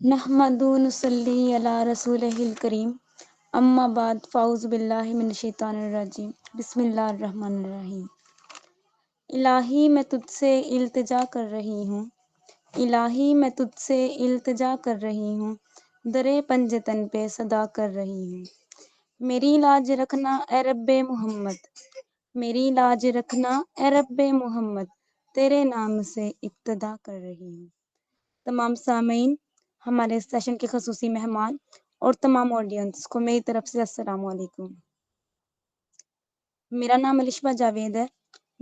नहमदु नुसल्ली अला रसूलिहिल करीम अम्मा बाद फ़ाउज़ु बिल्लाहि मिनश शैतानिर रजीम बिस्मिल्लाहिर रहमानिर रहीम। इलाही मैं तुझसे इल्तिजा कर रही हूँ, इलाही मैं तुझसे इल्तिजा कर रही हूँ, दरे पंजतन पे सदा कर रही हूँ। मेरी लाज रखना ए रब्बे मोहम्मद, मेरी लाज रखना ए रब्बे मोहम्मद, तेरे नाम से इब्तिदा कर रही हूँ। तमाम सामीन, हमारे सेशन के ख़ुसूसी मेहमान और तमाम ऑडियंस को मेरी तरफ से अस्सलाम वालेकुम। मेरा नाम अलिशबा जावेद है।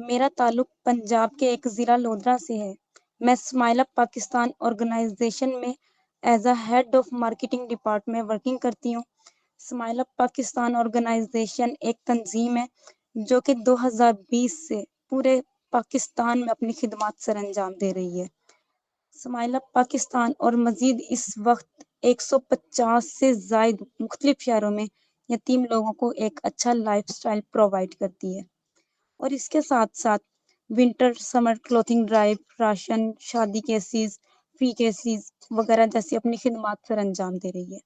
मेरा ताल्लुक पंजाब के एक ज़िला लोधरा से है। मैं स्माइल अप पाकिस्तान ऑर्गेनाइजेशन में as a head of marketing department में वर्किंग करती हूँ। स्माइल अप पाकिस्तान ऑर्गेनाइजेशन एक तंजीम है जो कि 2020 से पूरे पाकिस्तान में अपनी खिदमत सरअंजाम दे रही है। स्माइल अप पाकिस्तान और मजीद इस वक्त 150 से ज़ायद मुख्तलिफ शहरों में यतीम लोगों को एक अच्छा लाइफस्टाइल प्रोवाइड करती है और इसके साथ साथ winter summer clothing drive, ration, शादी केसेस, फ्री केसेस वगैरह जैसी अपनी खिदमत सरअंजाम दे रही है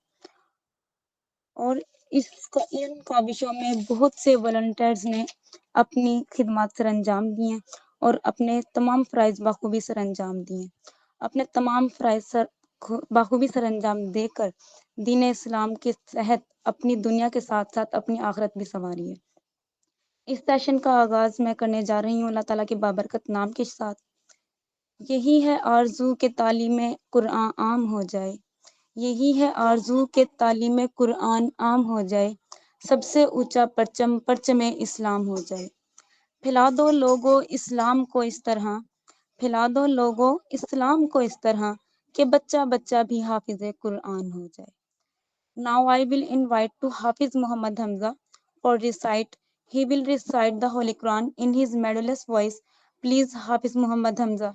और इन काविशों में बहुत से वॉलंटियर्स ने अपनी खिदमत सरअंजाम दी हैं और अपने तमाम फ़राइज़ बखूबी सरअंजाम दिए हैं। अपने तमाम फ़राइज़ बखूबी सरअंजाम देकर दीन इस्लाम के तहत अपनी दुनिया के साथ साथ अपनी आखिरत भी संवारी है। इस सेशन का आगाज़ मैं करने जा रही हूँ अल्लाह ताला के बाबरकत नाम के साथ। यही है आरज़ू के तालीम कुरान आम हो जाए, यही है आरज़ू के तालीम कुरान आम हो जाए, सबसे ऊंचा परचम परचमे इस्लाम हो जाए। फैला दो लोगो इस्लाम को इस तरह, फैला दो लोगो इस्लाम को इस तरह कि बच्चा बच्चा भी हाफिज़ कुरान हो जाए। Now I will invite to Hafiz Muhammad Hamza for recite. He will recite the Holy Quran in his melodious voice. Please, Hafiz Muhammad Hamza.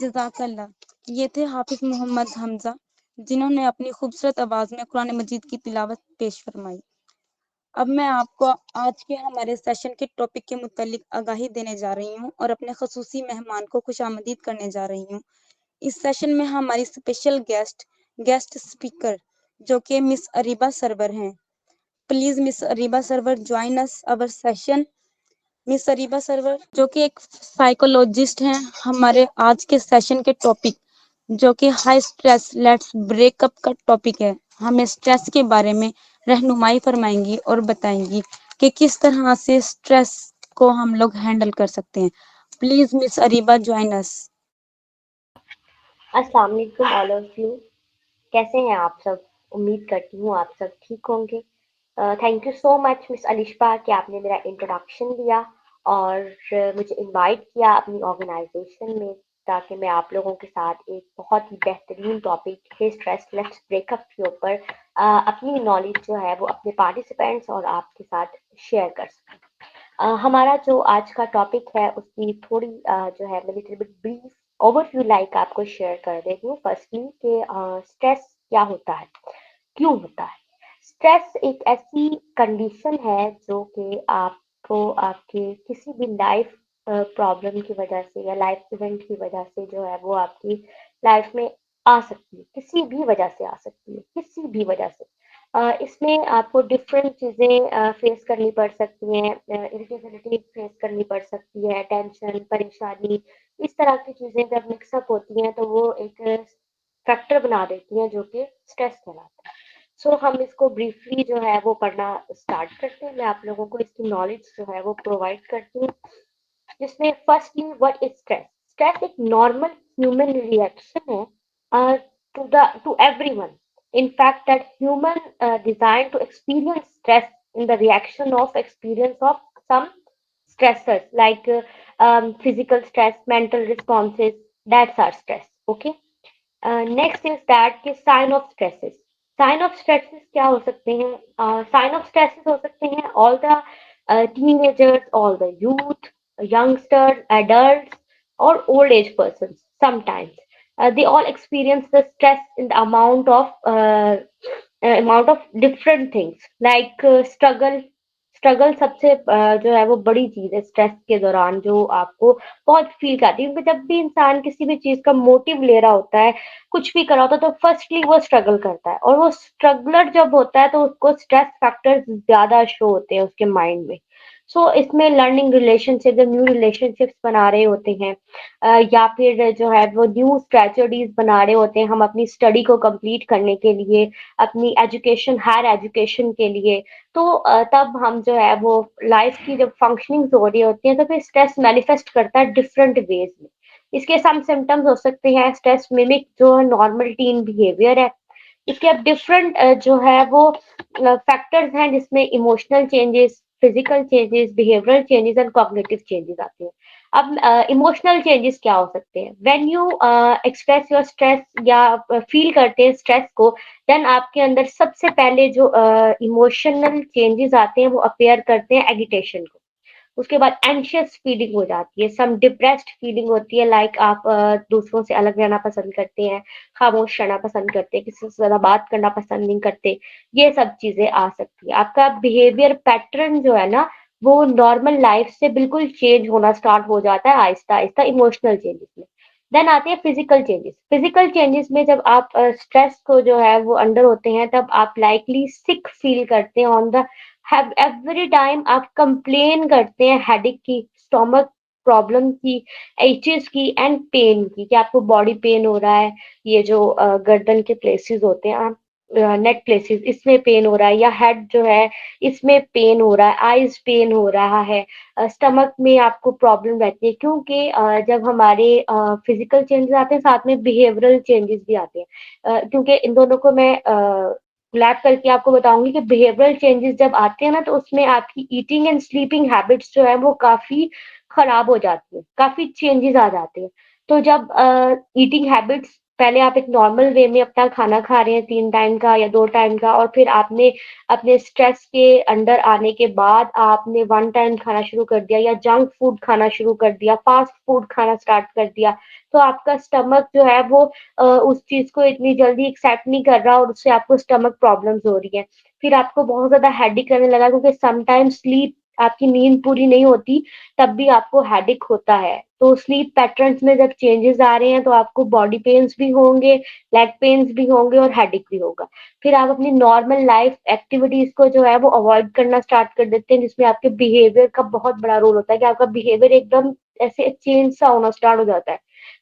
जज़ाकल्लाह। ये थे हाफिज मोहम्मद हमजा जिन्होंने अपनी खूबसूरत आवाज़ में कुरान मजीद की तिलावत पेश फरमाई। अब मैं आपको आज के हमारे सेशन के टॉपिक के मुतालिक आगाही देने जा रही हूँ और अपने खसूसी मेहमान को खुशामदीद करने जा रही हूँ। इस सेशन में हमारी स्पेशल गेस्ट स्पीकर जो कि मिस अरीबा सरवर हैं। Please miss Areeba Sarwar join us our session. Miss Areeba Sarwar जो कि एक साइकोलॉजिस्ट हैं, हमारे आज के सेशन के टॉपिक जो कि हाई स्ट्रेस लेट्स ब्रेकअप का टॉपिक है, हमें स्ट्रेस के बारे में रहनुमाई फरमाएंगी और बताएंगी कि किस तरह से स्ट्रेस को हम लोग हैंडल कर सकते हैं। Please miss Areeba join us. अस्सलाम वालेकुम ऑल ऑफ यू। कैसे हैं आप सब? उम्मीद करती हूँ आप सब ठीक होंगे। Thank you so much miss Alishba कि आपने मेरा इंट्रोडक्शन दिया और मुझे इनवाइट किया अपनी ऑर्गेनाइजेशन में ताकि मैं आप लोगों के साथ एक बहुत ही बेहतरीन टॉपिक है स्ट्रेस लेट्स ब्रेकअप के ऊपर अपनी नॉलेज जो है वो अपने पार्टिसिपेंट्स और आपके साथ शेयर कर सकूँ। हमारा जो आज का टॉपिक है उसकी थोड़ी जो है मैं little bit brief overview like आपको शेयर कर देती हूँ। फर्स्टली कि स्ट्रेस क्या होता है, क्यों होता है? स्ट्रेस एक ऐसी कंडीशन है जो कि आपको आपके किसी भी लाइफ प्रॉब्लम की वजह से या लाइफ इवेंट की वजह से जो है वो आपकी लाइफ में आ सकती है, किसी भी वजह से आ सकती है, किसी भी वजह से। इसमें आपको डिफरेंट चीज़ें फेस करनी पड़ सकती हैं, इरिटेबिलिटी फेस करनी पड़ सकती है, टेंशन, परेशानी, इस तरह की चीज़ें जब मिक्सअप होती हैं तो वो एक फैक्टर बना देती हैं जो कि स्ट्रेस कहलाता है। सो हम इसको ब्रीफली जो है वो पढ़ना स्टार्ट करते हैं। मैं आप लोगों को इसकी नॉलेज जो है वो प्रोवाइड करती हूँ, जिसमें firstly what is stress? Stress एक नॉर्मल ह्यूमन रिएक्शन है to everyone. In fact, that human designed to experience stress in the reaction of experience of some stressors like physical stress, mental responses. That's our stress. Okay. Next is that के sign of stresses. Sign of stresses क्या हो सकते हैं? Sign of stresses हो सकते हैं all the teenagers, all the youth, youngsters, adults, or old age persons. Sometimes they all experience the stress in the amount of different things like struggle। Struggle सबसे जो है वो बड़ी चीज है स्ट्रेस के दौरान, जो आपको बहुत फील करती है, क्योंकि जब भी इंसान किसी भी चीज का मोटिव ले रहा होता है, कुछ भी कर रहा होता है, तो फर्स्टली वो स्ट्रगल करता है, और वो स्ट्रगलर जब होता है तो उसको स्ट्रेस फैक्टर्स ज्यादा शो होते हैं उसके माइंड में। सो इसमें लर्निंग रिलेशनशिप, जब न्यू रिलेशनशिप्स बना रहे होते हैं, या फिर जो है वो न्यू स्ट्रेटजीज बना रहे होते हैं हम अपनी स्टडी को कंप्लीट करने के लिए, अपनी एजुकेशन, हायर एजुकेशन के लिए, तो तब हम जो है वो लाइफ की जब फंक्शनिंग हो रही होती है तो फिर स्ट्रेस मैनिफेस्ट करता है डिफरेंट वेज में। इसके सम सिम्टम्स हो सकते हैं स्ट्रेस मिमिक, जो नॉर्मल टीन बिहेवियर है। इसके अब डिफरेंट जो है वो फैक्टर्स हैं, जिसमें emotional changes, physical changes, behavioural changes and cognitive changes आते हैं। अब इमोशनल चेंजेस क्या हो सकते हैं? When you express your stress या फील करते हैं स्ट्रेस को, देन आपके अंदर सबसे पहले जो इमोशनल चेंजेस आते हैं वो अपेयर करते हैं एगिटेशन को। उसके बाद एंशियस फीलिंग हो जाती है, सम डिप्रेस्ड फीलिंग होती है, लाइक आप दूसरों से अलग रहना पसंद करते हैं, खामोश रहना पसंद करते हैं, किसी से ज़्यादा बात करना पसंद नहीं करते। ये सब चीज़ें आ सकती है। आपका बिहेवियर पैटर्न जो है ना, वो नॉर्मल लाइफ से बिल्कुल चेंज होना स्टार्ट हो जाता है आहिस्ता-आहिस्ता इमोशनल चेंजेस में। देन आते हैं फिजिकल चेंजेस। फिजिकल चेंजेस में जब आप स्ट्रेस को जो है वो अंडर होते हैं, तब आप लाइकली सिक फील करते हैं on the have every time, आप कंप्लेन करते हैं हेडेक की, स्टोमक प्रॉब्लम की, एचेस की एंड पेन की, कि आपको बॉडी पेन हो रहा है, ये जो गर्दन के प्लेसेस होते हैं, आप नेक प्लेसेस, इसमें पेन हो रहा है, या हेड जो है इसमें पेन हो रहा है, आईज पेन हो रहा है, स्टमक में आपको प्रॉब्लम रहती है, क्योंकि जब हमारे फिजिकल चेंजेस आते हैं साथ में बिहेवियरल चेंजेस भी आते हैं। क्योंकि इन दोनों को मैं लैब करके आपको बताऊंगी कि बिहेवियरल चेंजेस जब आते हैं ना, तो उसमें आपकी ईटिंग एंड स्लीपिंग हैबिट्स जो है वो काफी खराब हो जाती है, काफी चेंजेस आ जाते हैं। तो जब ईटिंग हैबिट्स, पहले आप एक नॉर्मल वे में अपना खाना खा रहे हैं 3 टाइम का या 2 टाइम का, और फिर आपने अपने स्ट्रेस के अंडर आने के बाद आपने 1 टाइम खाना शुरू कर दिया, या जंक फूड खाना शुरू कर दिया, फास्ट फूड खाना स्टार्ट कर दिया, तो आपका स्टमक जो है वो उस चीज़ को इतनी जल्दी एक्सेप्ट नहीं कर रहा, और उससे आपको स्टमक प्रॉब्लम्स हो रही हैं। फिर आपको बहुत ज़्यादा हेडेक करने लगा, क्योंकि समटाइम्स स्लीप, आपकी नींद पूरी नहीं होती, तब भी आपको हेडेक होता है। तो स्लीप पैटर्न्स में जब चेंजेस आ रहे हैं तो आपको बॉडी पेन्स भी होंगे, लेग पेन्स भी होंगे और हेडेक भी होगा। फिर आप अपनी नॉर्मल लाइफ एक्टिविटीज़ को जो है वो अवॉइड करना स्टार्ट कर देते हैं, जिसमें आपके बिहेवियर का बहुत बड़ा रोल होता है, कि आपका बिहेवियर एकदम ऐसे चेंज सा होना स्टार्ट हो जाता है।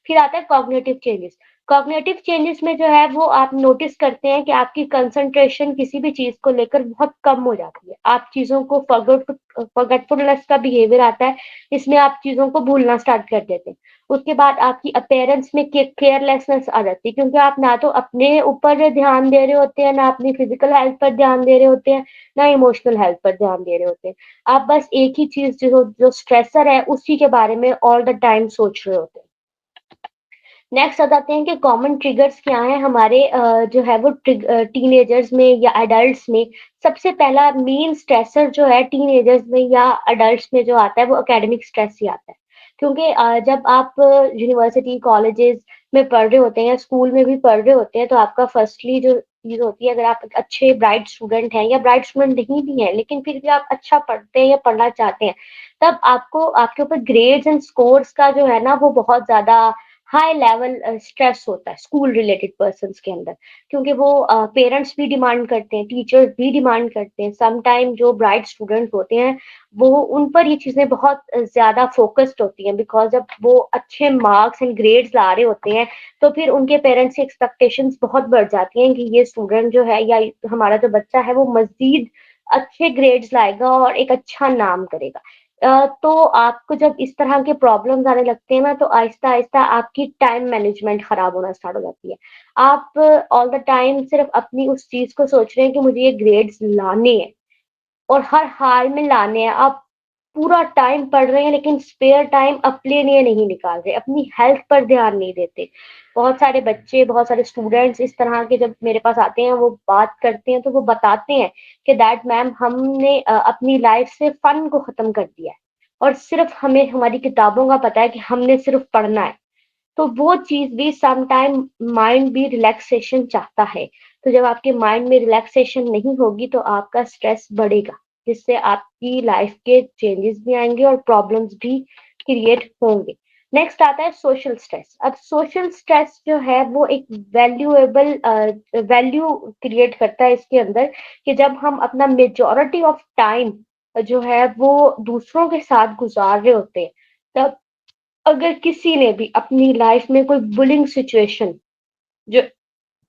फिर आता है कॉग्निटिव चेंजेस। कॉग्निटिव चेंजेस में जो है वो आप नोटिस करते हैं कि आपकी कंसंट्रेशन किसी भी चीज को लेकर बहुत कम हो जाती है। आप चीजों को फॉरगेटफुलनेस का बिहेवियर आता है, इसमें आप चीजों को भूलना स्टार्ट कर देते हैं। उसके बाद आपकी अपीयरेंस में केयरलेसनेस आ जाती है, क्योंकि आप ना तो अपने ऊपर ध्यान दे रहे होते हैं, ना अपनी फिजिकल हेल्थ पर ध्यान दे रहे होते हैं, ना इमोशनल हेल्थ पर ध्यान दे रहे होते हैं। आप बस एक ही चीज, जो स्ट्रेसर है उसी के बारे में ऑल द टाइम सोच रहे होते हैं। नेक्स्ट आ जाते हैं कि कॉमन ट्रिगर्स क्या हैं हमारे जो है वो टीनेजर्स में या एडल्ट्स में। सबसे पहला मेन स्ट्रेसर जो है टीनेजर्स में या एडल्ट्स में जो आता है वो एकेडमिक स्ट्रेस ही आता है। क्योंकि जब आप यूनिवर्सिटी, कॉलेजेस में पढ़ रहे होते हैं या स्कूल में भी पढ़ रहे होते हैं, तो आपका फर्स्टली जो चीज़ होती है, अगर आप एक अच्छे ब्राइट स्टूडेंट हैं या ब्राइट स्टूडेंट नहीं भी हैं, लेकिन फिर भी आप अच्छा पढ़ते हैं या पढ़ना चाहते हैं, तब आपको आपके ऊपर ग्रेड्स एंड स्कोर्स का जो है ना, वो बहुत ज़्यादा हाई लेवल स्ट्रेस होता है स्कूल रिलेटेड पर्सन्स के अंदर। क्योंकि वो पेरेंट्स भी डिमांड करते हैं, टीचर्स भी डिमांड करते हैं। सम टाइम जो ब्राइट स्टूडेंट्स होते हैं, वो उन पर ये चीज़ें बहुत ज़्यादा फ़ोकस्ड होती हैं, बिकॉज़ जब वो अच्छे मार्क्स एंड ग्रेड्स ला रहे होते हैं, तो फिर उनके पेरेंट्स की एक्सपेक्टेशंस बहुत बढ़ जाती हैं कि ये स्टूडेंट जो है या हमारा जो बच्चा है, वो मज़ीद अच्छे ग्रेड्स लाएगा और एक अच्छा नाम करेगा। तो आपको जब इस तरह के प्रॉब्लम्स आने लगते हैं ना, तो आहिस्ता-आहिस्ता आपकी टाइम मैनेजमेंट खराब होना स्टार्ट हो जाती है। आप ऑल द टाइम सिर्फ़ अपनी उस चीज़ को सोच रहे हैं कि मुझे ये ग्रेड्स लाने हैं और हर हाल में लाने हैं। आप पूरा टाइम पढ़ रहे हैं, लेकिन स्पेयर टाइम अपने लिए नहीं निकाल रहे, अपनी हेल्थ पर ध्यान नहीं देते। बहुत सारे बच्चे, बहुत सारे स्टूडेंट्स इस तरह के जब मेरे पास आते हैं, वो बात करते हैं, तो वो बताते हैं कि दैट मैम, हमने अपनी लाइफ से फन को खत्म कर दिया है और सिर्फ हमें हमारी किताबों का पता है कि हमने सिर्फ पढ़ना है। तो वो चीज़ भी सम टाइम माइंड भी रिलैक्सेशन चाहता है। तो जब आपके माइंड में रिलैक्सेशन नहीं होगी, तो आपका स्ट्रेस बढ़ेगा, जिससे आपकी लाइफ के चेंजेस भी आएँगे और प्रॉब्लम्स भी क्रिएट होंगे। नेक्स्ट आता है सोशल स्ट्रेस। अब सोशल स्ट्रेस जो है, वो एक वैल्यू क्रिएट करता है इसके अंदर, कि जब हम अपना मेजॉरिटी ऑफ टाइम जो है वो दूसरों के साथ गुज़ार रहे होते हैं, तब अगर किसी ने भी अपनी लाइफ में कोई जो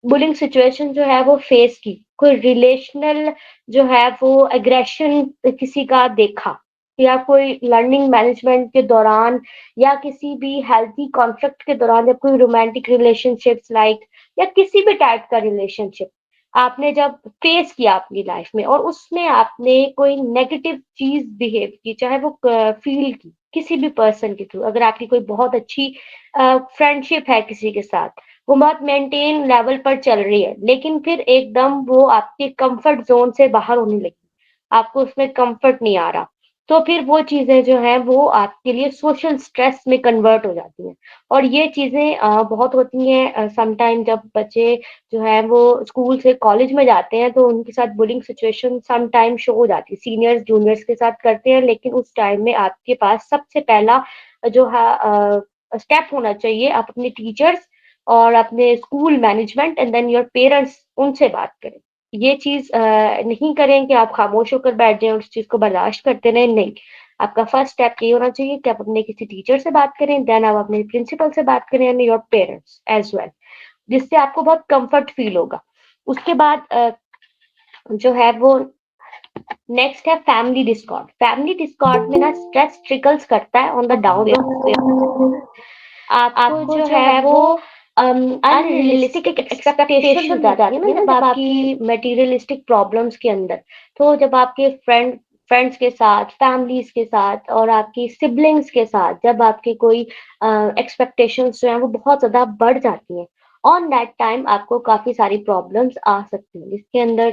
बुलिंग सिचुएशन जो है वो फेस की, कोई रिलेशनल जो है वो एग्रेशन किसी का देखा, या कोई लर्निंग मैनेजमेंट के दौरान, या किसी भी हेल्थी कॉन्फ्लिक्ट के दौरान, जब कोई रोमांटिक रिलेशनशिप्स लाइक, या किसी भी टाइप का रिलेशनशिप आपने जब फेस किया अपनी लाइफ में, और उसमें आपने कोई नेगेटिव चीज बिहेव की, चाहे वो फील की किसी भी पर्सन के थ्रू, अगर आपकी कोई बहुत अच्छी फ्रेंडशिप है किसी के साथ, वो बहुत मेंटेन लेवल पर चल रही है, लेकिन फिर एकदम वो आपके कंफर्ट जोन से बाहर होने लगी, आपको उसमें कंफर्ट नहीं आ रहा, तो फिर वो चीजें जो हैं वो आपके लिए सोशल स्ट्रेस में कन्वर्ट हो जाती हैं। और ये चीजें बहुत होती हैं सम टाइम, जब बच्चे जो है वो स्कूल से कॉलेज में जाते हैं, तो उनके साथ bullying situation some time show हो जाती है, सीनियर्स जूनियर्स के साथ करते हैं, लेकिन उस टाइम में आपके पास सबसे पहला जो है स्टेप होना चाहिए, आप अपने टीचर्स और अपने school management and then your parents, उनसे बात करें। ये चीज़ नहीं करें कि आप खामोश होकर बैठ जाएँ और उस चीज़ को बर्दाश्त करते रहें, नहीं। आपका फर्स्ट स्टेप ये होना चाहिए कि आप अपने किसी टीचर से बात करें, देन आप अपने प्रिंसिपल से बात करें and your parents as well, जिससे आपको बहुत कम्फर्ट फील होगा। उसके बाद जो है वो नेक्स्ट है फैमिली डिस्कॉर्ड। फैमिली डिस्कॉर्ड में ना स्ट्रेस ट्रिकल्स करता है ऑन द डाउन वे। आपको जो है वो अनरियलिस्टिक एक्सपेक्टेशंस हो जाती है ना, जब आपकी मटेरियलिस्टिक प्रॉब्लम्स के अंदर। तो जब आपके फ्रेंड्स के साथ, फैमिलीज के साथ और आपकी सिबलिंग्स के साथ, जब आपके कोई एक्सपेक्टेशंस जो हैं वो बहुत ज़्यादा बढ़ जाती हैं, ऑन दैट टाइम आपको काफ़ी सारी प्रॉब्लम्स आ सकती हैं, जिसके अंदर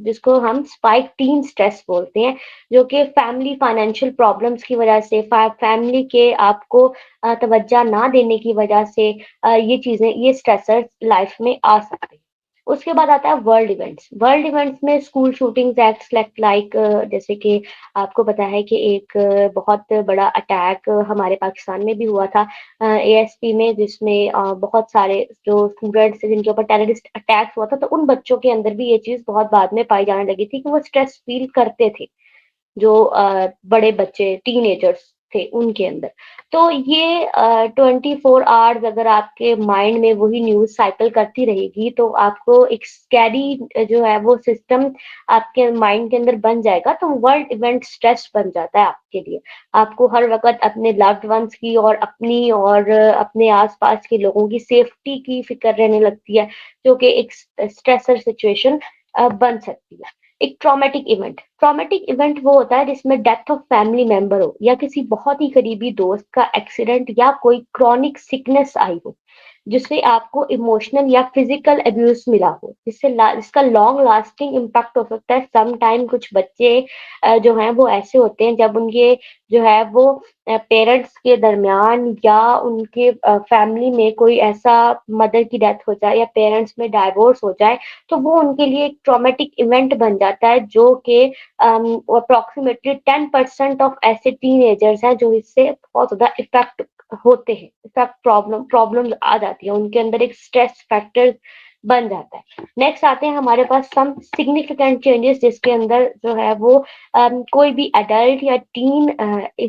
जिसको हम स्पाइक टीन स्ट्रेस बोलते हैं, जो कि फैमिली फाइनेंशियल प्रॉब्लम्स की वजह से, फैमिली के आपको तवज्जो ना देने की वजह से ये चीज़ें, ये स्ट्रेसर्स लाइफ में आ सकते हैं। उसके बाद आता है वर्ल्ड इवेंट्स। वर्ल्ड इवेंट्स में स्कूल शूटिंग्स, एक्ट्स लाइक जैसे कि आपको पता है कि एक बहुत बड़ा अटैक हमारे पाकिस्तान में भी हुआ था एएसपी में, जिसमें बहुत सारे जो स्टूडेंट्स थे जिनके ऊपर टेररिस्ट अटैक हुआ था, तो उन बच्चों के अंदर भी ये चीज़ बहुत बाद में पाई जाने लगी थी कि वो स्ट्रेस फील करते थे, जो बड़े बच्चे टीनेजर्स थे उनके अंदर। तो ये 24 आवर्स अगर आपके माइंड में वही न्यूज़ साइकिल करती रहेगी, तो आपको एक स्कैरी जो है वो सिस्टम आपके माइंड के अंदर बन जाएगा, तो वर्ल्ड इवेंट स्ट्रेस बन जाता है आपके लिए। आपको हर वक़्त अपने लव्ड वन्स की और अपनी और अपने आस-पास के लोगों की सेफ्टी की फ़िक्र रहने लगती है, जो कि एक स्ट्रेसर सिचुएशन बन सकती है। एक ट्रॉमेटिक इवेंट वो होता है जिसमें डेथ ऑफ फैमिली मेंबर हो, या किसी बहुत ही करीबी दोस्त का एक्सीडेंट, या कोई क्रॉनिक सिकनेस आई हो, जिससे आपको इमोशनल या फिजिकल अब्यूज मिला हो, जिसका लॉन्ग लास्टिंग इम्पैक्ट हो सकता है। सम टाइम कुछ बच्चे जो हैं वो ऐसे होते हैं, जब उनके जो है वो पेरेंट्स के दरमियान या उनके फैमिली में कोई ऐसा मदर की डेथ हो जाए या पेरेंट्स में डाइवोर्स हो जाए, तो वो उनके लिए एक ट्रॉमेटिक इवेंट बन जाता है, जो कि अप्रोक्सीमेटली 10% ऑफ ऐसे टीनेजर्स हैं जो इससे बहुत ज़्यादा इफ़ेक्ट होते हैं, इफ़ेक्ट प्रॉब्लम्स आ जाती है, उनके अंदर एक स्ट्रेस फैक्टर बन जाता है। नेक्स्ट आते हैं हमारे पास सम सिग्निफिकेंट चेंजेस, जिसके अंदर जो है वो कोई भी एडल्ट या टीन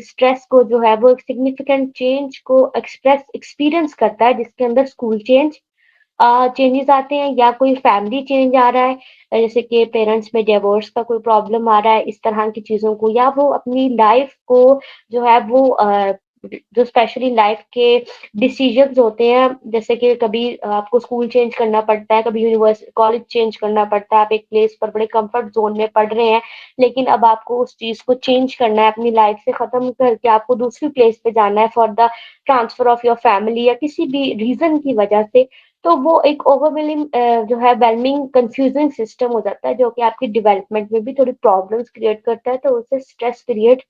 स्ट्रेस को जो है वो एक सिग्निफिकेंट चेंज को एक्सपीरियंस करता है, जिसके अंदर स्कूल चेंजेस आते हैं या कोई फैमिली चेंज आ रहा है, जैसे कि पेरेंट्स में डिवोर्स का कोई प्रॉब्लम आ रहा है, इस तरह की चीज़ों को, या वो अपनी लाइफ को जो है वो जो स्पेशली लाइफ के डिसीजंस होते हैं, जैसे कि कभी आपको स्कूल चेंज करना पड़ता है, कभी यूनिवर्सिटी कॉलेज चेंज करना पड़ता है, आप एक प्लेस पर बड़े कंफर्ट जोन में पढ़ रहे हैं, लेकिन अब आपको उस चीज़ को चेंज करना है, अपनी लाइफ से खत्म करके आपको दूसरी प्लेस पे जाना है for the transfer of your family या किसी भी रीजन की वजह से। तो वो एक ओवरवेलमिंग जो है वेलमिंग कंफ्यूजिंग सिस्टम हो जाता है, जो कि आपकी डेवलपमेंट में भी थोड़ी प्रॉब्लम्स क्रिएट करता है, तो उससे स्ट्रेस क्रिएट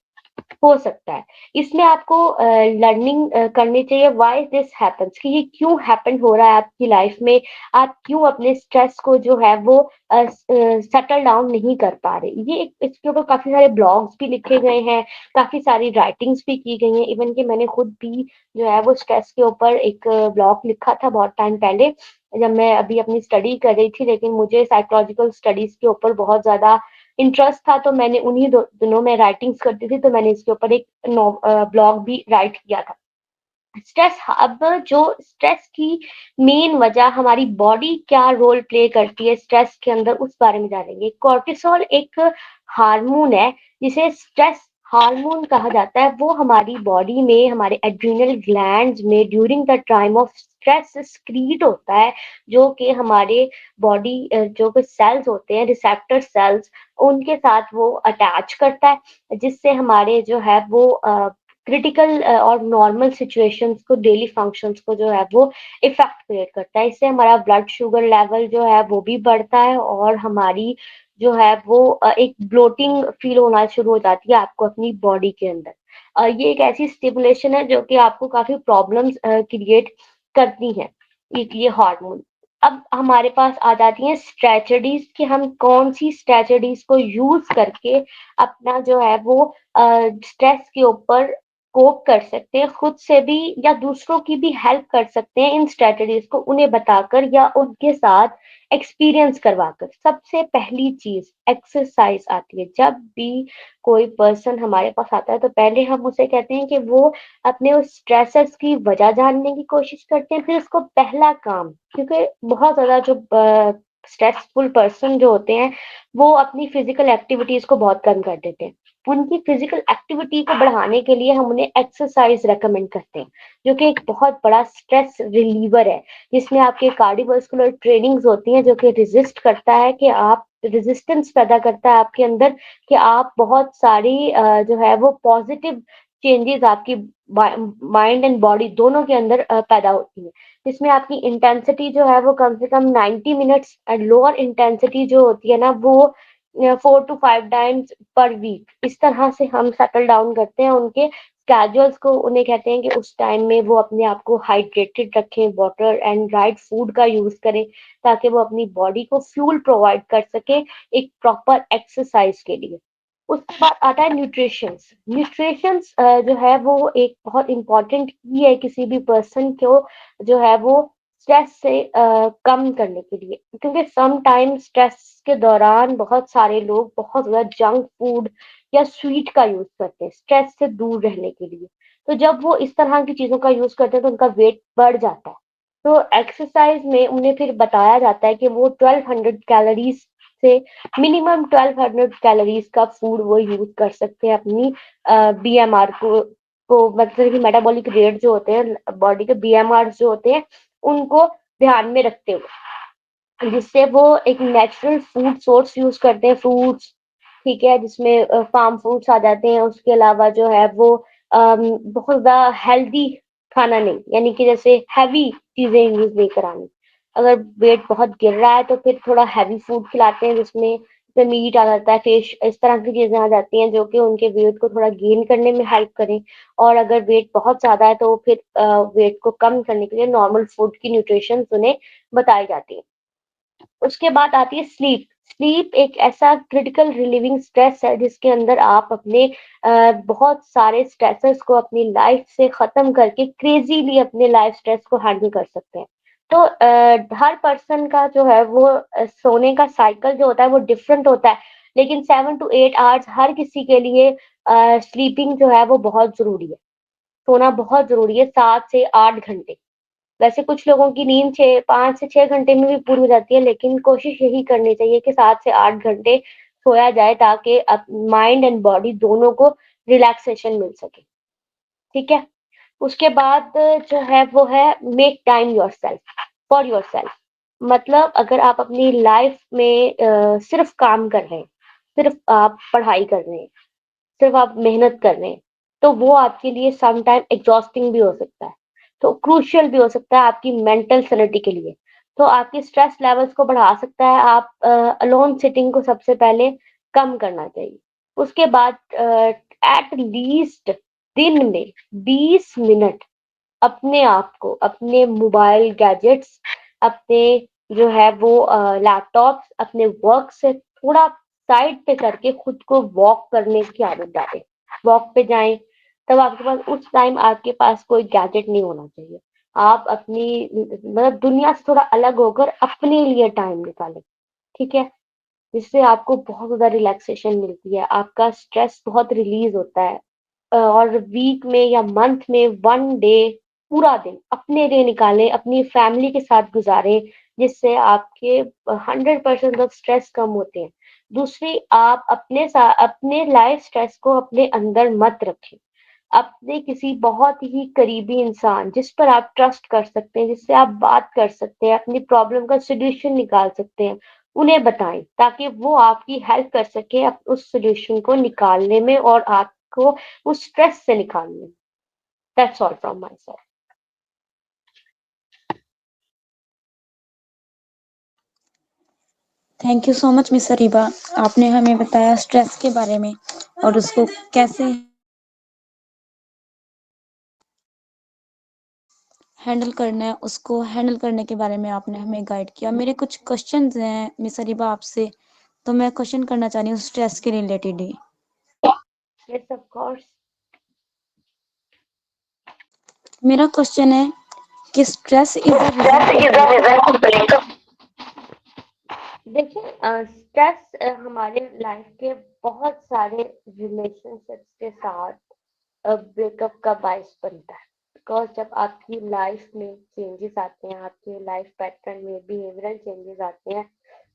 हो सकता है। इसमें आपको लर्निंग करनी चाहिए व्हाई दिस हैपेंस, कि ये क्यों हैपन हो रहा है आपकी लाइफ में, आप क्यों अपने स्ट्रेस को जो है वो सेटल डाउन नहीं कर पा रहे। ये एक इसके ऊपर काफ़ी सारे ब्लॉग्स भी लिखे गए हैं, काफ़ी सारी राइटिंग्स भी की गई हैं, इवन कि मैंने खुद भी जो है वो स्ट्रेस के ऊपर एक ब्लॉग लिखा था बहुत टाइम पहले, जब मैं अभी अपनी स्टडी कर रही थी, लेकिन मुझे साइकोलॉजिकल स्टडीज़ के ऊपर बहुत ज़्यादा इंटरेस्ट था, तो मैंने उन्हीं दिनों में राइटिंग्स करती थी, तो मैंने इसके ऊपर एक ब्लॉग भी राइट किया था। स्ट्रेस, अब जो स्ट्रेस की मेन वजह, हमारी बॉडी क्या रोल प्ले करती है स्ट्रेस के अंदर, उस बारे में जानेंगे। कॉर्टिसोल एक हार्मोन है जिसे स्ट्रेस हार्मोन कहा जाता है। वो हमारी बॉडी में, हमारे एड्रिनल ग्लैंड्स में during the time of stress secrete होता है, जो कि हमारे बॉडी जो कि सेल्स होते हैं, रिसेप्टर सेल्स, उनके साथ वो अटैच करता है, जिससे हमारे जो है वो क्रिटिकल और नॉर्मल सिचुएशंस को, डेली फंक्शंस को जो है वो इफेक्ट क्रिएट करता है। इससे हमारा ब्लड शुगर लेवल जो है वो भी बढ़ता है, और हमारी जो है वो एक ब्लोटिंग फील होना शुरू हो जाती है आपको अपनी बॉडी के अंदर। ये एक ऐसी स्टिमुलेशन है जो कि आपको काफी प्रॉब्लम्स क्रिएट करती हैं, ये हार्मोन। अब हमारे पास आ जाती हैं स्ट्रेटजीज, कि हम कौन सी स्ट्रेटजीज को यूज करके अपना जो है वो स्ट्रेस के ऊपर कोप कर सकते हैं, खुद से भी या दूसरों की भी हेल्प कर सकते हैं इन स्ट्रेटजीज को उन्हें बताकर या उनके साथ एक्सपीरियंस करवाकर। सबसे पहली चीज एक्सरसाइज आती है। जब भी कोई पर्सन हमारे पास आता है, तो पहले हम उसे कहते हैं कि वो अपने उस स्ट्रेसर्स की वजह जानने की कोशिश करते हैं, फिर उसको पहला काम, क्योंकि बहुत ज्यादा जो स्ट्रेसफुल पर्सन जो होते हैं, वो अपनी फिजिकल एक्टिविटीज को बहुत कम कर देते हैं। उनकी फिजिकल एक्टिविटी को बढ़ाने के लिए हम उन्हें एक्सरसाइज रेकमेंड करते हैं, जो कि एक बहुत बड़ा स्ट्रेस रिलीवर है, जिसमें आपके कार्डियोवास्कुलर ट्रेनिंग्स होती हैं, जो कि रेजिस्टेंस पैदा करता है आपके अंदर, कि आप बहुत सारी जो है वो पॉजिटिव चेंजेस आपकी माइंड एंड बॉडी दोनों के अंदर पैदा होती है, जिसमें आपकी इंटेंसिटी जो है वो कम से कम 90 मिनट्स, लोअर इंटेंसिटी जो होती है ना वो 4 to 5 टाइम्स पर वीक। इस तरह से हम सेटल डाउन करते हैं उनके स्केड्यूल्स को। उन्हें कहते हैं कि उस टाइम में वो अपने आप को हाइड्रेटेड रखें, वाटर एंड राइट फूड का यूज करें, ताकि वो अपनी बॉडी को फ्यूल प्रोवाइड कर सके एक प्रॉपर एक्सरसाइज के लिए। उसके बाद आता है न्यूट्रिशंस। न्यूट्रिशंस जो है वो एक बहुत इंपॉर्टेंट की है किसी भी पर्सन को जो है वो स्ट्रेस से कम करने के लिए, क्योंकि सम टाइम स्ट्रेस के दौरान बहुत सारे लोग बहुत ज़्यादा जंक फूड या स्वीट का यूज़ करते हैं स्ट्रेस से दूर रहने के लिए। तो जब वो इस तरह की चीज़ों का यूज़ करते हैं, तो उनका वेट बढ़ जाता है। तो एक्सरसाइज में उन्हें फिर बताया जाता है कि वो 1200 कैलोरीज से मिनिमम 1200 कैलोरीज का फूड वो यूज कर सकते हैं अपनी बीएमआर को मतलब कि मेटाबॉलिक रेट जो होते हैं बॉडी के बीएमआर जो होते हैं, उनको ध्यान में रखते हुए, जिससे वो एक नेचुरल फूड सोर्स यूज करते हैं, फ्रूट्स, ठीक है, जिसमें फार्म फ्रूट्स आ जाते हैं। उसके अलावा जो है वो बहुत ज्यादा हेल्दी खाना नहीं, यानी कि जैसे हैवी चीजें यूज नहीं करानी। अगर वेट बहुत गिर रहा है तो फिर थोड़ा हैवी फूड खिलाते हैं जिसमें मीट आ जाता है, फिश, इस तरह की चीजें आ जाती हैं जो कि उनके वेट को थोड़ा गेन करने में हेल्प करें। और अगर वेट बहुत ज्यादा है तो फिर वेट को कम करने के लिए नॉर्मल फूड की न्यूट्रिशन उन्हें बताई जाती है। उसके बाद आती है स्लीप। स्लीप एक ऐसा क्रिटिकल रिलीविंग स्ट्रेस है जिसके अंदर आप अपने बहुत सारे स्ट्रेसेस को अपनी लाइफ से खत्म करके क्रेजीली अपने लाइफ स्ट्रेस को हैंडल कर सकते हैं। तो हर पर्सन का जो है वो सोने का साइकिल जो होता है वो डिफरेंट होता है, लेकिन 7 to 8 आवर्स हर किसी के लिए स्लीपिंग जो है वो बहुत जरूरी है। सोना बहुत जरूरी है, 7 से 8 घंटे। वैसे कुछ लोगों की नींद 5 से 6 घंटे में भी पूरी हो जाती है, लेकिन कोशिश यही करनी चाहिए कि 7 से 8 घंटे सोया जाए ताकि माइंड एंड बॉडी दोनों को रिलैक्सेशन मिल सके। ठीक है। उसके बाद जो है वो है make time yourself for yourself. मतलब अगर आप अपनी लाइफ में सिर्फ काम कर रहे हैं, सिर्फ आप पढ़ाई कर रहे हैं, सिर्फ आप मेहनत कर रहे हैं, तो वो आपके लिए सम टाइम एग्जॉस्टिंग भी हो सकता है। तो क्रूशियल भी हो सकता है आपकी मेंटल सैनिटी के लिए। तो आपकी स्ट्रेस लेवल्स को बढ़ा सकता है। आप अलोन सिटिंग को सबसे पहले कम करना चाहिए। उसके बाद एट लीस्ट दिन में 20 मिनट अपने आप को अपने मोबाइल गैजेट्स, अपने जो है वो लैपटॉप्स, अपने वर्क से थोड़ा साइड पे करके खुद को वॉक करने की आदत डालें। वॉक पे जाएं, तब आपके पास उस टाइम आपके पास कोई गैजेट नहीं होना चाहिए। आप अपनी मतलब दुनिया से थोड़ा अलग होकर अपने लिए टाइम निकालें। ठीक है। जिससे आपको बहुत ज़्यादा रिलैक्सेशन मिलती है, आपका स्ट्रेस बहुत रिलीज़ होता है। और वीक में या मंथ में 1 डे पूरा दिन अपने लिए निकालें, अपनी फैमिली के साथ गुज़ारें, जिससे आपके 100% ऑफ स्ट्रेस कम होते हैं। दूसरी, आप अपने लाइफ स्ट्रेस को अपने अंदर मत रखें। अपने किसी बहुत ही करीबी इंसान जिस पर आप ट्रस्ट कर सकते हैं, जिससे आप बात कर सकते हैं, अपनी प्रॉब्लम का सॉल्यूशन निकाल सकते हैं, उन्हें बताएं ताकि वो आपकी हेल्प कर सके उस सॉल्यूशन को निकालने में और आपको उस स्ट्रेस से निकालने में। That's all from my side. Thank you so much miss Areeba. आपने हमें बताया स्ट्रेस के बारे में और उसको कैसे हैंडल करना है, उसको हैंडल करने के बारे में आपने हमें गाइड किया। मेरे कुछ क्वेश्चंस हैं मिस अरीबा आपसे, तो मैं क्वेश्चन करना चाह रही हूँ स्ट्रेस के related he. Yes of course. मेरा क्वेश्चन है कि stress is a result of breakup. देखिए, स्ट्रेस हमारे लाइफ के बहुत सारे रिलेशनशिप्स के साथ ब्रेकअप का बायस बनता है। बिकॉज जब आपकी लाइफ में चेंजेस आते हैं, आपके लाइफ पैटर्न में बिहेवियरल चेंजेस आते हैं,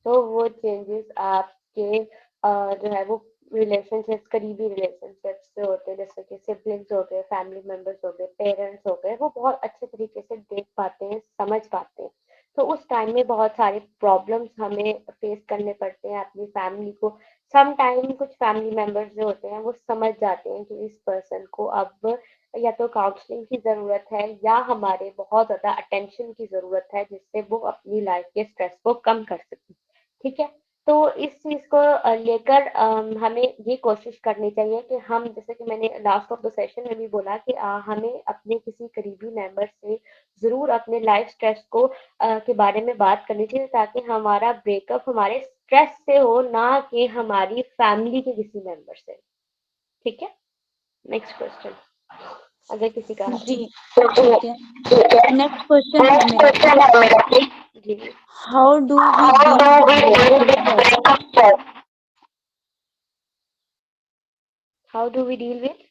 तो वो चेंजेस आपके जो है वो रिलेशनशिप्स, करीबी रिलेशनशिप्स से होते हैं, जैसे कि सिबलिंग्स हो गए, फैमिली मेंबर्स हो गए, पेरेंट्स हो गए, वो बहुत अच्छे तरीके से देख पाते हैं, समझ पाते हैं। तो उस टाइम में बहुत सारे प्रॉब्लम्स हमें फेस करने पड़ते हैं अपनी फैमिली को। सम टाइम कुछ फैमिली मेंबर्स जो होते हैं वो समझ जाते हैं कि इस पर्सन को अब या तो काउंसलिंग की ज़रूरत है या हमारे बहुत ज़्यादा अटेंशन की ज़रूरत है, जिससे वो अपनी लाइफ के स्ट्रेस को कम कर सकें। ठीक है। तो इस चीज़ को लेकर हमें ये कोशिश करनी चाहिए कि हम, जैसे कि मैंने लास्ट ऑफ द सेशन में भी बोला कि हमें अपने किसी करीबी मेंबर से ज़रूर अपने लाइफ स्ट्रेस को के बारे में बात करनी चाहिए ताकि हमारा ब्रेकअप हमारे स्ट्रेस से हो, ना कि हमारी फैमिली के किसी मेंबर से। ठीक है। नेक्स्ट क्वेश्चन अगर किसी का है। जी ठीक है। नेक्स्ट क्वेश्चन है मेरा कि जी। How do we deal with breakup stress. How do we deal with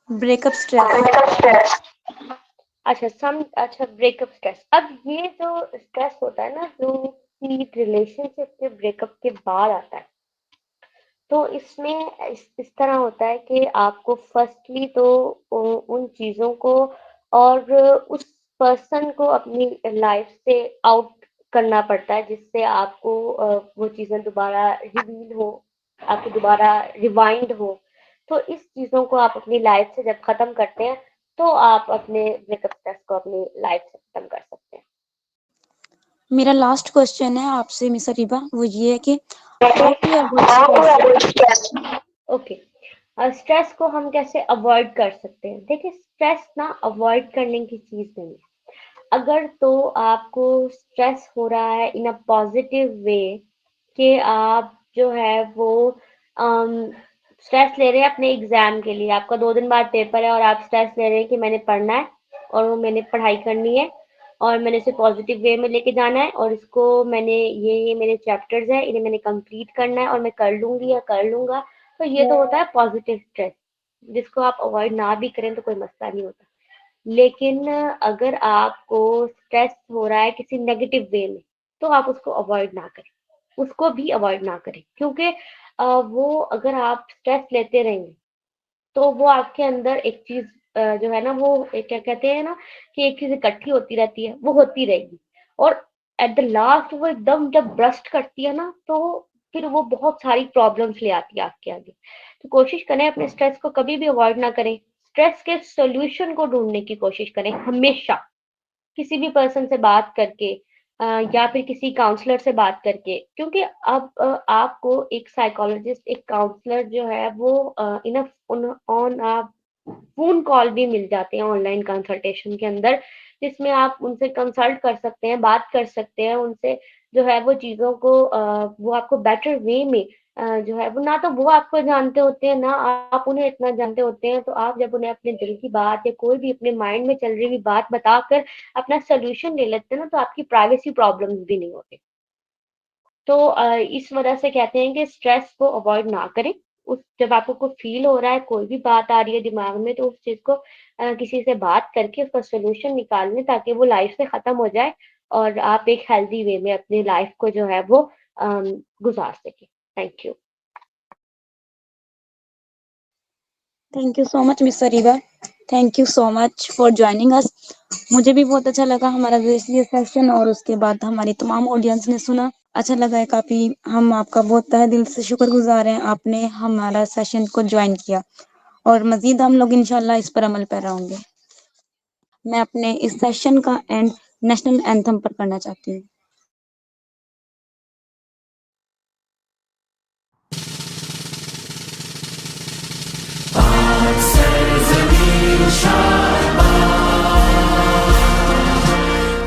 breakup stress. अच्छा, ब्रेकअप स्ट्रेस। अब ये जो स्ट्रेस होता है ना, जो कि रिलेशनशिप के ब्रेकअप के बाद आता है, तो इसमें इस तरह होता है कि आपको फर्स्टली तो उन चीज़ों को और उस पर्सन को अपनी लाइफ से आउट करना पड़ता है, जिससे आपको वो चीज़ें दोबारा रिवील हो, आपको दोबारा रिवाइंड हो। तो इस चीज़ों को आप अपनी लाइफ से जब ख़त्म करते हैं, तो आप अपने ब्रेकअप स्ट्रेस को अपनी लाइफ से खत्म कर सकते हैं। मेरा लास्ट क्वेश्चन है आपसे मिस अरीबा, वो ये है कि how to avoid stress. Okay, stress को हम कैसे अवॉइड कर सकते हैं? देखिए, स्ट्रेस ना अवॉइड करने की चीज़ नहीं है। अगर तो आपको स्ट्रेस हो रहा है इन अ पॉजिटिव वे कि आप जो है वो स्ट्रेस ले रहे हैं अपने एग्जाम के लिए, आपका 2 दिन बाद पेपर है और आप स्ट्रेस ले रहे हैं कि मैंने पढ़ना है और वो मैंने पढ़ाई करनी है और मैंने इसे पॉजिटिव वे में लेके जाना है और इसको मैंने ये मेरे चैप्टर्स हैं, इन्हें मैंने कंप्लीट करना है और मैं कर लूंगी या कर लूंगा। तो ये तो होता है पॉजिटिव स्ट्रेस, जिसको आप अवॉइड ना भी करें तो कोई मसला नहीं होता। लेकिन अगर आपको स्ट्रेस हो रहा है किसी नेगेटिव वे में, तो आप उसको अवॉइड ना करें, उसको भी अवॉइड ना करें, क्योंकि वो अगर आप स्ट्रेस लेते रहेंगे तो वो आपके अंदर एक चीज जो है ना वो एक क्या कहते हैं ना कि एक चीज इकट्ठी होती रहती है, वो होती रहेगी और एट द लास्ट वो एकदम जब ब्रस्ट करती है ना, तो फिर वो बहुत सारी प्रॉब्लम्स ले आती है आपके आगे। तो कोशिश करें अपने स्ट्रेस को कभी भी अवॉइड ना करें, स्ट्रेस के सॉल्यूशन को ढूंढने की कोशिश करें हमेशा, किसी भी पर्सन से बात करके या फिर किसी काउंसलर से बात करके, क्योंकि अब आपको एक साइकोलॉजिस्ट, एक काउंसलर जो है वो इनफ ऑन फ़ोन कॉल भी मिल जाते हैं ऑनलाइन कंसल्टेशन के अंदर, जिसमें आप उनसे कंसल्ट कर सकते हैं, बात कर सकते हैं उनसे, जो है वो चीज़ों को वो आपको बेटर वे में जो है वो, ना तो वो आपको जानते होते हैं, ना आप उन्हें इतना जानते होते हैं, तो आप जब उन्हें अपने दिल की बात या कोई भी अपने माइंड में चल रही हुई बात बताकर अपना सॉल्यूशन ले लेते हैं ना, तो आपकी प्राइवेसी प्रॉब्लम्स भी नहीं होती। तो इस वजह से कहते हैं कि स्ट्रेस को अवॉइड ना करें। उस जब आपको कुछ फ़ील हो रहा है, कोई भी बात आ रही है दिमाग में, तो उस चीज़ को किसी से बात करके उसका सॉल्यूशन निकाल लें, ताकि वो लाइफ़ से ख़त्म हो जाए और आप एक हेल्दी वे में अपनी लाइफ़ को जो है वो गुज़ार सकें। Thank you. Thank you so much miss Areeba, thank you so much for joining us. मुझे भी बहुत अच्छा लगा हमारा ये सेशन, और उसके बाद हमारी तमाम ऑडियंस ने सुना, अच्छा लगा है काफ़ी। हम आपका बहुत तहे दिल से शुक्रगुजार हैं, आपने हमारा सेशन को ज्वाइन किया, और मज़ीद हम लोग इंशाल्लाह इस पर अमल पैरा होंगे। मैं अपने इस सेशन का एंड नेशनल एंथम पर करना चाहती हूँ।